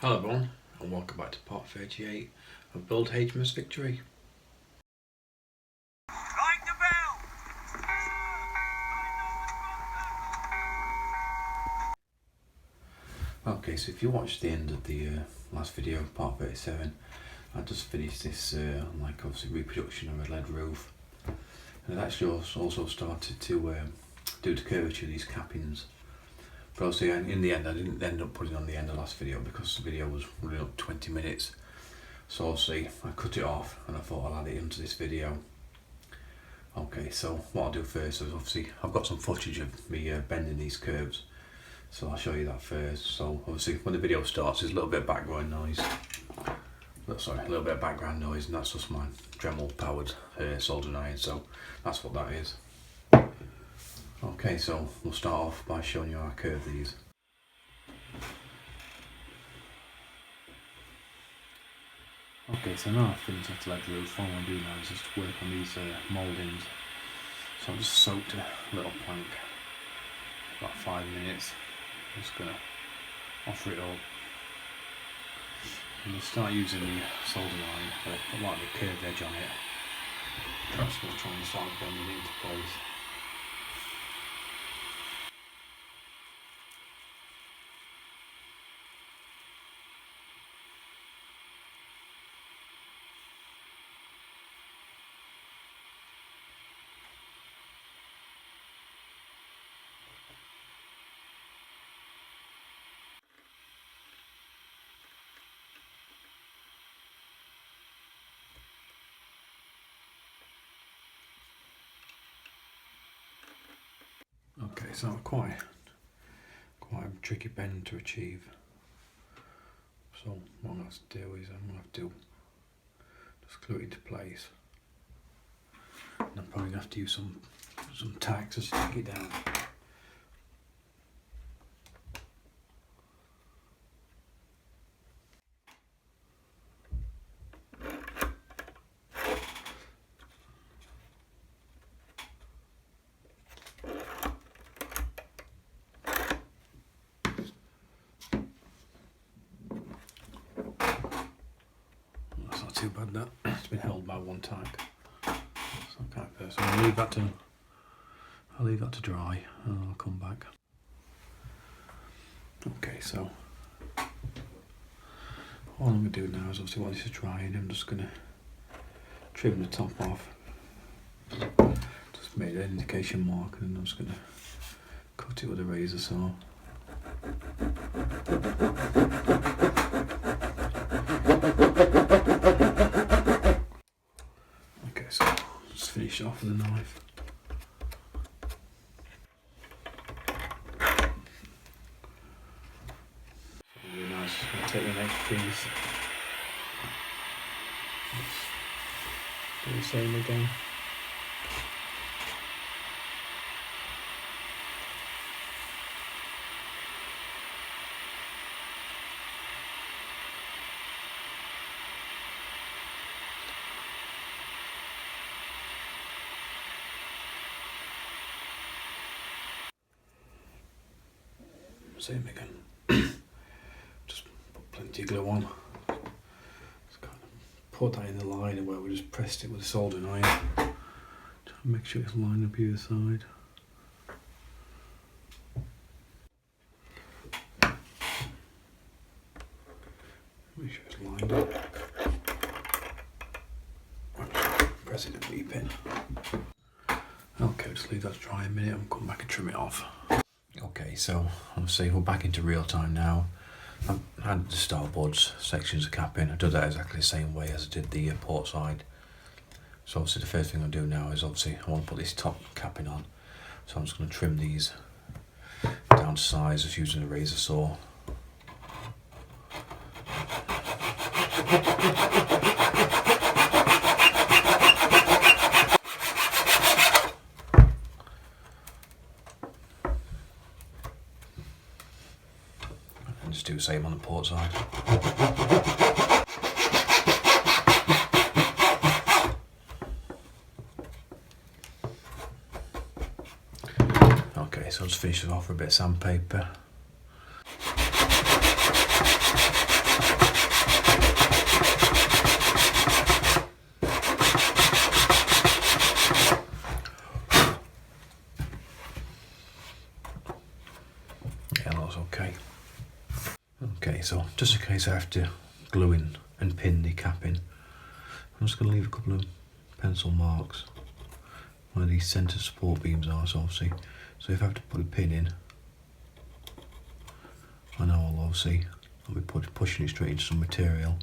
Hello everyone, and welcome back to part 38 of Build HMS Victory. Ring the bell! Okay, so if you watched the end of the last video, part 37, I just finished this obviously reproduction of a lead roof. And I've actually also started to do the curvature of these cappings. But obviously in the end I didn't end up putting on the end of the last video because the video was running up 20 minutes. So obviously I cut it off and I thought I'll add it into this video. Okay, so what I'll do first is obviously I've got some footage of me bending these curves. So I'll show you that first. So obviously when the video starts there's a little bit of background noise. A little bit of background noise, and that's just my Dremel powered soldering iron, so that's what that is. Okay, so we'll start off by showing you how I curve these. Okay, so now I've finished off the lead roof, all I'm doing now is just work on these mouldings. So I've just soaked a little plank, about 5 minutes. I'm just going to offer it up. And we'll start using the soldering iron, put like the curved edge on it. Perhaps we'll try and start bending it into place. Okay, so quite a tricky bend to achieve. So what I'm going to do is I'm going to have to just glue it into place. And I'm probably going to have to use some tacks to stick it down. Too bad that it's been held by one tag. So I'll leave that to dry and I'll come back. Okay, so all I'm going to do now is obviously while this is drying, I'm just going to trim the top off. Just made an indication mark and then I'm just going to cut it with a razor saw. Okay, so just finish it off with a knife. So really nice. I'll take the next piece. Do the same again. Same again. Just put plenty of glue on. Just kind of put that in the line where we just pressed it with a soldering iron. Try and make sure it's lined up either side. Make sure it's lined up. Press it and beep in. Okay, just leave that to dry a minute and come back and trim it off. Okay, so obviously we're back into real time now. I've had the starboards sections of capping. I did that exactly the same way as I did the port side. So obviously the first thing I'll do now is obviously I want to put this top capping on. So I'm just going to trim these down to size just using a razor saw. Just do the same on the port side. Okay, so I'll just finish it off with a bit of sandpaper. Okay, so just in case I have to glue in and pin the capping, I'm just going to leave a couple of pencil marks where these centre support beams are, so obviously, so if I have to put a pin in, I know I'll be pushing it straight into some material.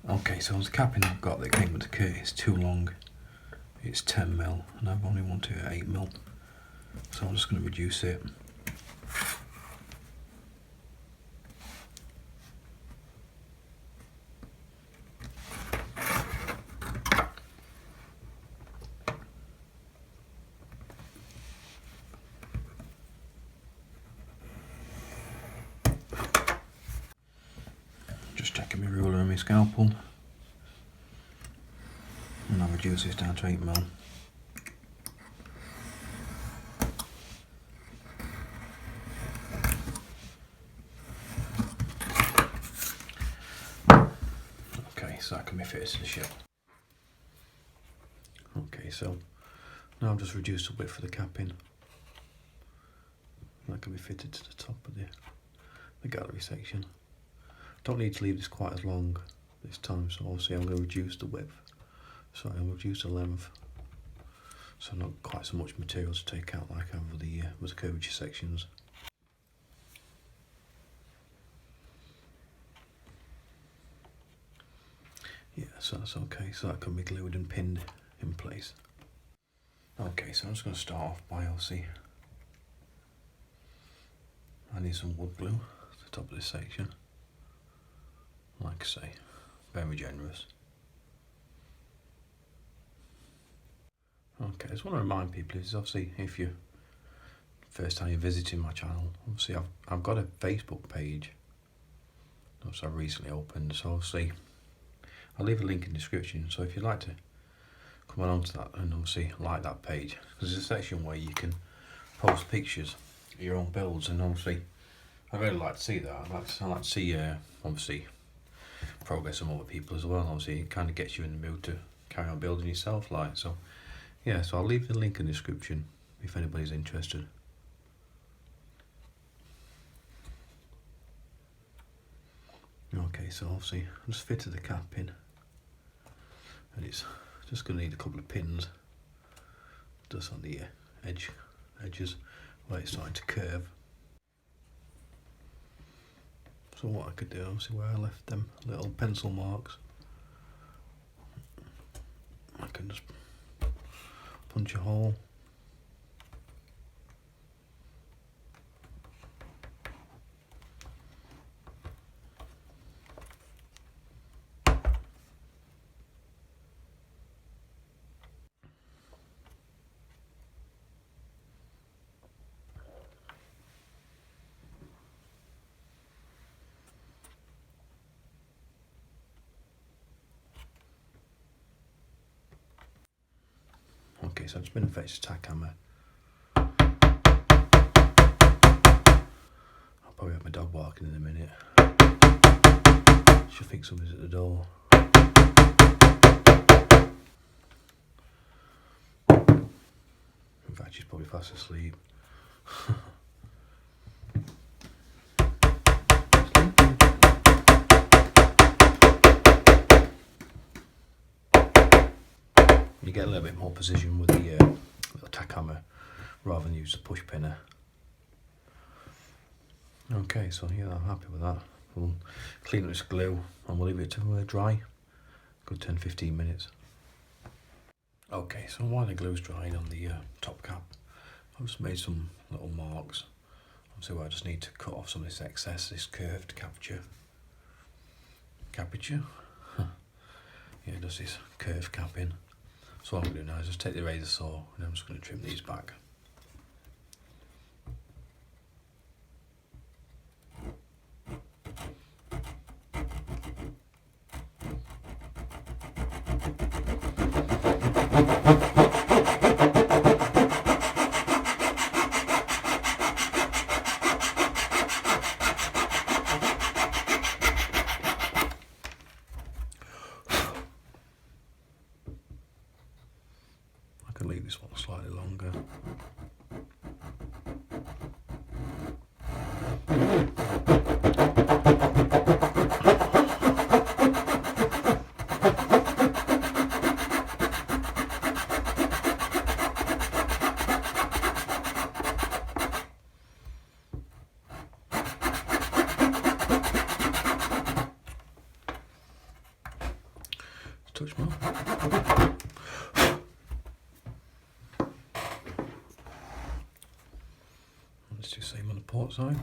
Okay, so the capping I've got that came with the kit is too long. It's 10mm and I've only wanted it at 8mm, so I'm just going to reduce it. Just checking my ruler and my scalpel, and I'll reduce this down to 8mm. Okay, so that can be fitted to the ship. Okay, so now I've just reduced the width for the capping. That can be fitted to the top of the gallery section. Don't need to leave this quite as long this time, so obviously I'm going to reduce the width. Sorry, I'll reduce the length, so not quite so much material to take out like I have with the curvature sections. Yeah, so that's okay, so that can be glued and pinned in place. Okay, so I'm just going to start off by obviously, I need some wood glue at the top of this section. Like I say, very generous. Okay, I just want to remind people, is obviously if you first time you're visiting my channel, obviously I've got a Facebook page. Obviously I've recently opened, so obviously I'll leave a link in the description. So if you'd like to come along to that and obviously like that page, there's a section where you can post pictures of your own builds, and obviously I really like to see that. I like to see obviously progress from other people as well. Obviously it kind of gets you in the mood to carry on building yourself, like, so yeah, so I'll leave the link in the description if anybody's interested. Okay, so obviously I just fitted the cap in, and it's just going to need a couple of pins just on the edges where it's starting to curve. So what I could do, obviously where I left them little pencil marks, I can just punch a hole. Okay, so I've just been a fetch tack hammer. I'll probably have my dog barking in a minute. She'll think somebody's at the door. In fact, she's probably fast asleep. You get a little bit more precision with the little tack hammer rather than use the push pinner. Okay, so yeah, I'm happy with that. We'll clean up this glue and we'll leave it to dry. Good 10-15 minutes. Okay, so while the glue's drying on the top cap, I've just made some little marks. Obviously, where I just need to cut off some of this excess, this curved capature. Yeah, just this curved capping. So what I'm going to do now is just take the razor saw and I'm just going to trim these back. I can leave this one slightly longer. much more. Let's do the same on the port side.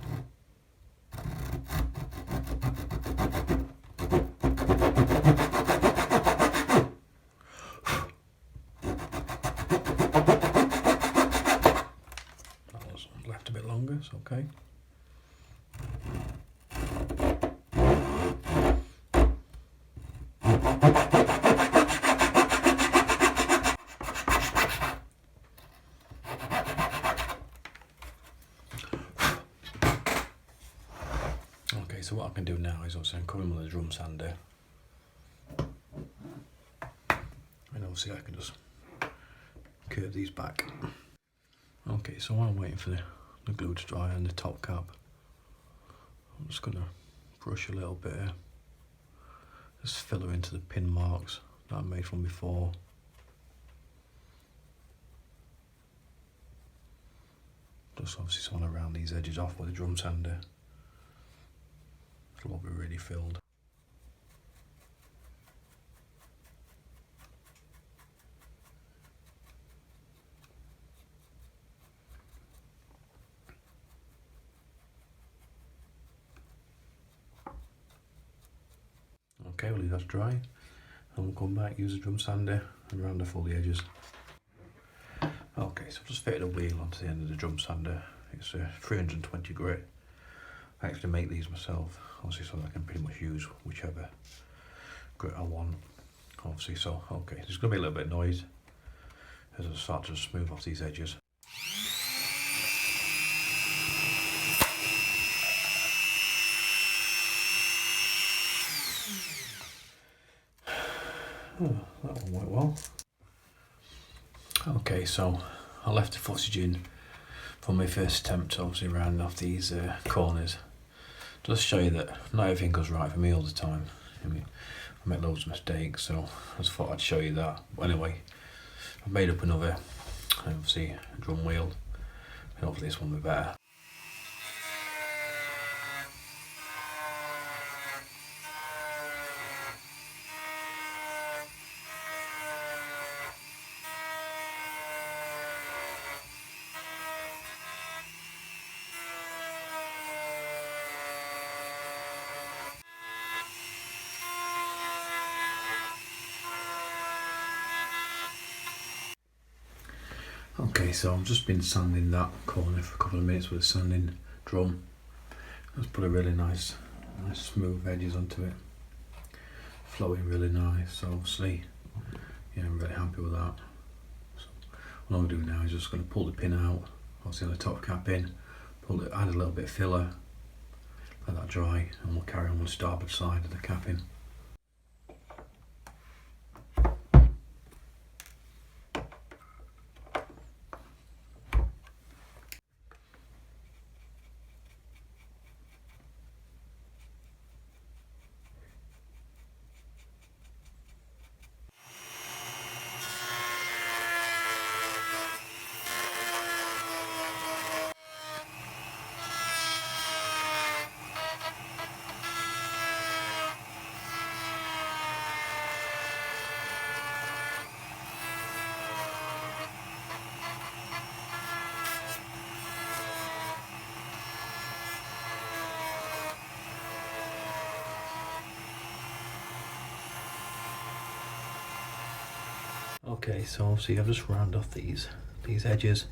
That was left a bit longer, it's okay. Okay, so what I can do now is obviously I'm coming with a drum sander, and obviously I can just curve these back. Okay, so while I'm waiting for the glue to dry on the top cap, I'm just going to brush a little bit here, just filler into the pin marks that I made from before. Just obviously just want to round these edges off with a drum sander. It'll all be really filled. Okay, we'll leave that to dry, and we'll come back, use a drum sander and round off all the edges. Okay, so I've just fitted a wheel onto the end of the drum sander. It's a 320 grit. I actually make these myself, obviously, so that I can pretty much use whichever grit I want, obviously. So, okay, there's going to be a little bit of noise as I start to smooth off these edges. Oh, that one went well. Okay, so I left the footage in from my first attempt, obviously rounding off these corners. Just to show you that not everything goes right for me all the time. I mean, I make loads of mistakes, so I just thought I'd show you that. But anyway, I've made up another, obviously, drum wheel, and hopefully this one will be better. Okay, so I've just been sanding that corner for a couple of minutes with a sanding drum. Let's put a really nice smooth edges onto it. Flowing really nice, so obviously, yeah, I'm really happy with that. So what I'm going to do now is just going to pull the pin out, obviously on the top cap in, add a little bit of filler, let that dry, and we'll carry on with the starboard side of the capping. Okay, so obviously I've just rounded off these edges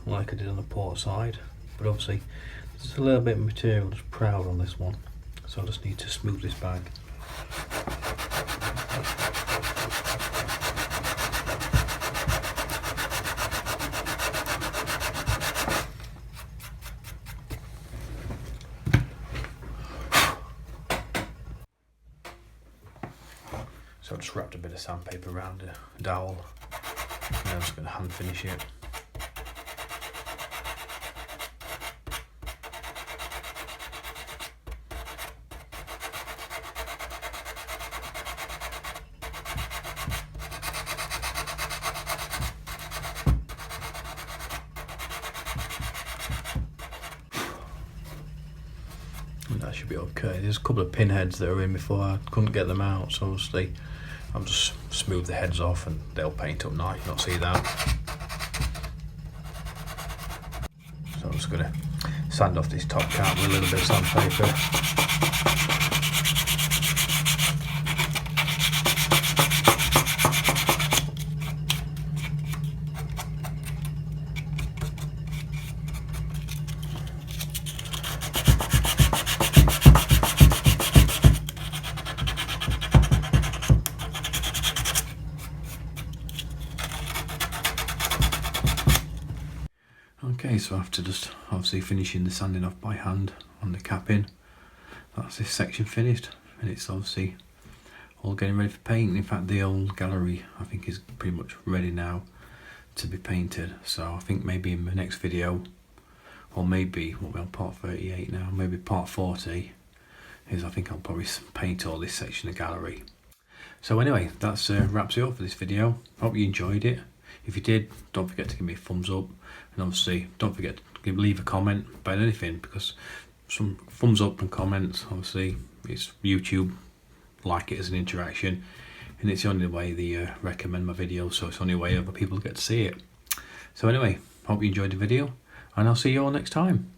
like I did on the port side, but obviously there's a little bit of material just proud on this one, so I just need to smooth this back. So I just wrapped a bit of sandpaper around a dowel, and I'm just going to hand finish it. And that should be okay. There's a couple of pin heads that are in before, I couldn't get them out, so obviously I'll just smooth the heads off and they'll paint up nice. You'll not see that. So I'm just going to sand off this top cap with a little bit of sandpaper. Okay, so after just obviously finishing the sanding off by hand on the capping, that's this section finished, and it's obviously all getting ready for painting. In fact, the old gallery I think is pretty much ready now to be painted. So I think maybe in my next video, or maybe we'll be on part 38 now, maybe part 40 is I think I'll probably paint all this section of gallery. So anyway, that's wraps it up for this video. Hope you enjoyed it. If you did, don't forget to give me a thumbs up, and obviously don't forget to leave a comment about anything, because some thumbs up and comments, obviously it's YouTube like it as an interaction, and it's the only way they recommend my videos, so it's the only way other people get to see it. So anyway, hope you enjoyed the video, and I'll see you all next time.